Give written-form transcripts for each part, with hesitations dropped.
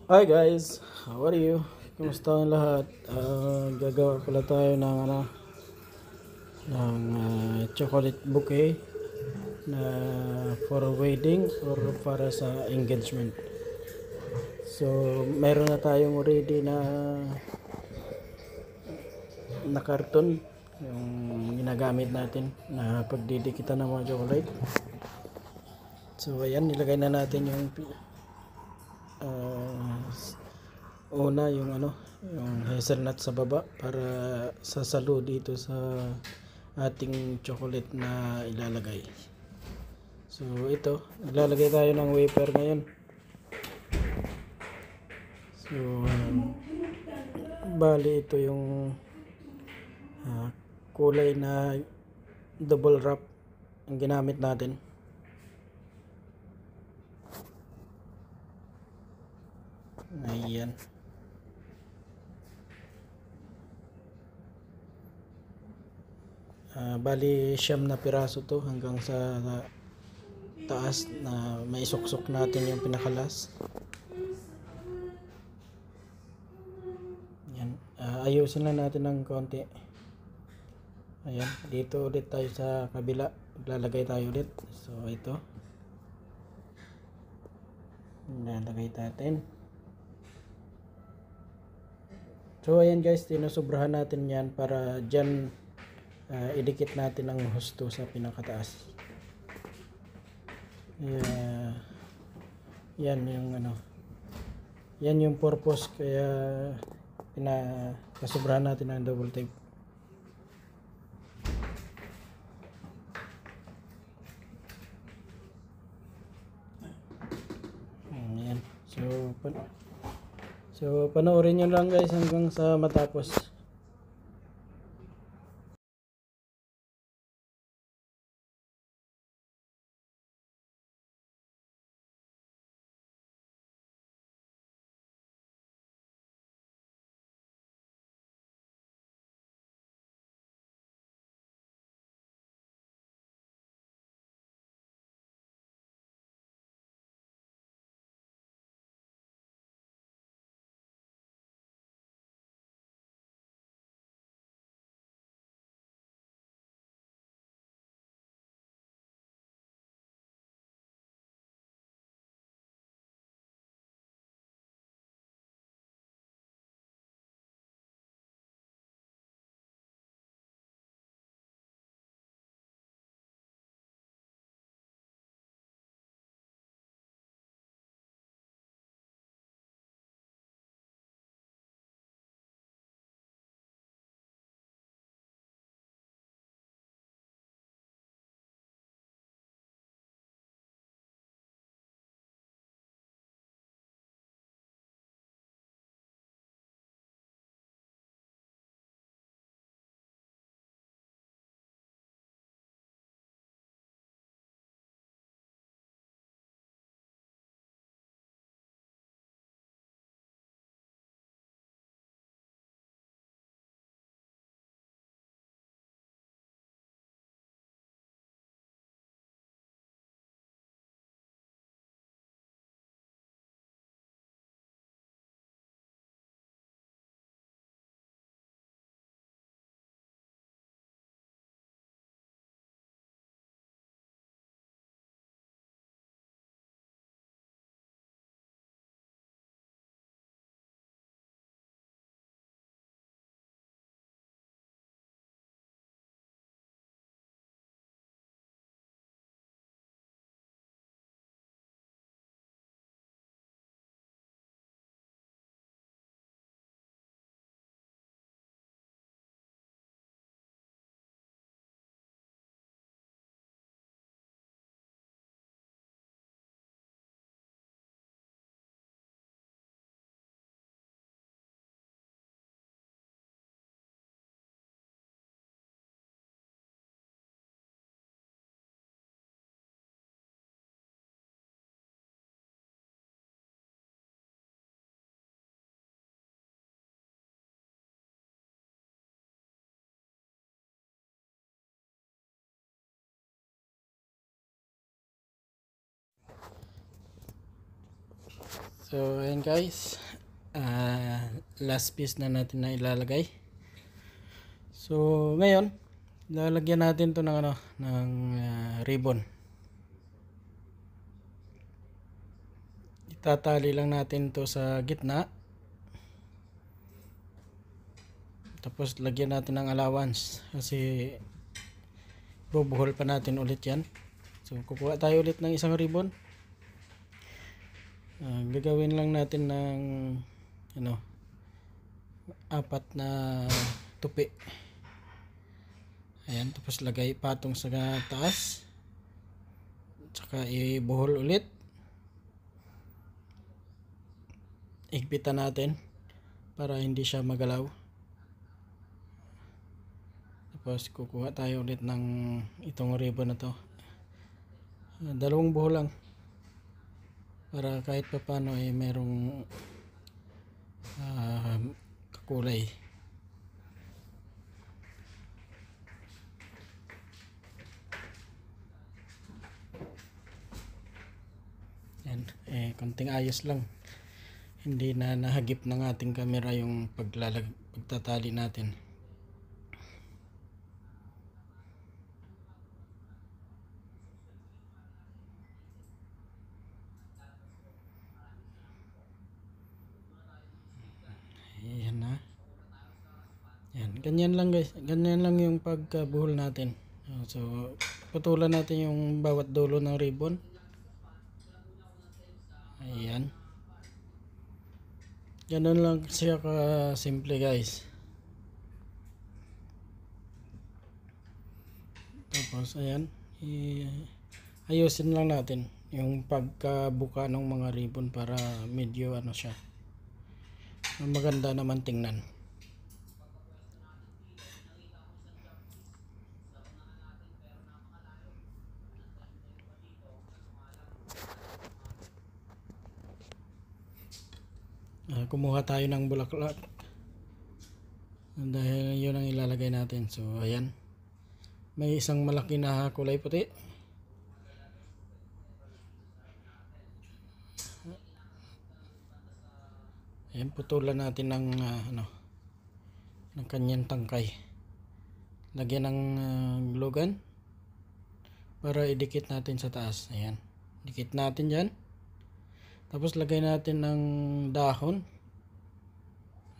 Hi guys, how are you? Kumusta ang lahat? Gagawa pala tayo ng chocolate bouquet na for a wedding or para sa engagement. So, meron na tayong already na karton yung ginagamit natin na pagdidikitan ng mga chocolate. So, ayan, nilagay na natin yung uh, una yung hazelnut sa baba para sasalo dito sa ating chocolate na ilalagay. So ito, ilalagay tayo ng wafer ngayon. So bali ito yung kulay na double wrap ang ginamit natin. Ayan. Bali siyam na piraso to hanggang sa taas na maisuksok natin yung pinakalas. Yan. Ayusin na natin ng konti. Ayan, dito ulit tayo sa kabila. Lalagay tayo ulit. So ito. Lalagay natin. So ayan guys, tinusobrahan natin yan para dyan idikit natin ang husto sa pinakataas. Yan yung yan yung purpose kaya pinakasobrahan natin ng double tape. Ayan. So panoorin nyo lang guys hanggang sa matapos. So ayan guys, last piece na natin na ilalagay. So ngayon lalagyan natin to ng ribbon. Itatali lang natin to sa gitna, tapos lagyan natin ng allowance kasi bubuhol pa natin ulit yan. So kukuha tayo ulit ng isang ribbon. Gagawin lang natin ng 4 na tupi. Ayan, tapos lagay patong sa taas, tsaka ibuhol ulit, igpitan natin para hindi siya magalaw. Tapos kukuha tayo ulit ng itong ribbon na to, 2 buhol lang, para kahit pa paano ay merong kakulay. Yan, konting ayos lang, hindi na nahagip ng ating camera yung pagtatali natin. Ayan na. Yan, ganyan lang guys, ganyan lang yung pagbuhol natin. So putulan natin yung bawat dulo ng ribbon. Ayan, ganun lang siya ka simple guys. Tapos ayan, ayusin lang natin yung pagkabuka ng mga ribbon para medyo siya, maganda naman tingnan. Kumuha tayo ng bulaklak dahil yun ang ilalagay natin. So ayan, may isang malaki na kulay puti. Ayan, putulan natin ng ng kanyang tangkay, lagyan ng glue gun para idikit natin sa taas. Ayan, dikit natin dyan, tapos lagay natin ng dahon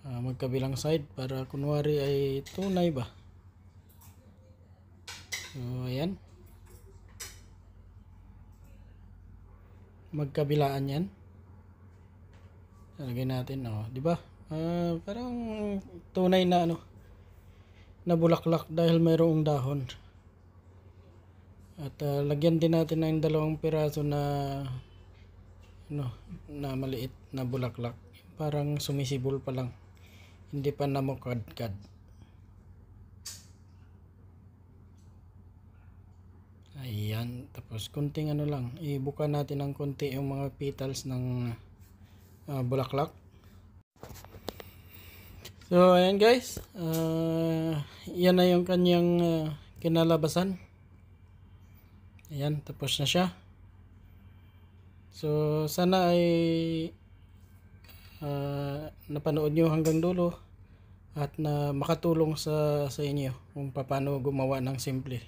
magkabilang side para kunwari ay tunay ba. So ayan, magkabilaan yan, lagay natin, di ba? Parang tunay na na bulaklak dahil mayroong dahon. At lagyan din natin ng 2 piraso na na maliit na bulaklak, parang sumisibol pa lang, hindi pa namukadkad. Ayan, tapos kunting lang, ibuka natin ng konti yung mga petals ng bulaklak. So ayan guys, yan na yung kanyang kinalabasan. Ayan, tapos na siya. So sana ay napanood nyo hanggang dulo at na makatulong sa inyo kung paano gumawa ng simple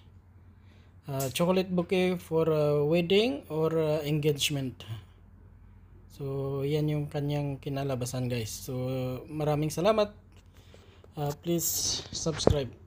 chocolate bouquet for wedding or engagement. So yan yung kanyang kinalabasan guys. So maraming salamat. Please subscribe.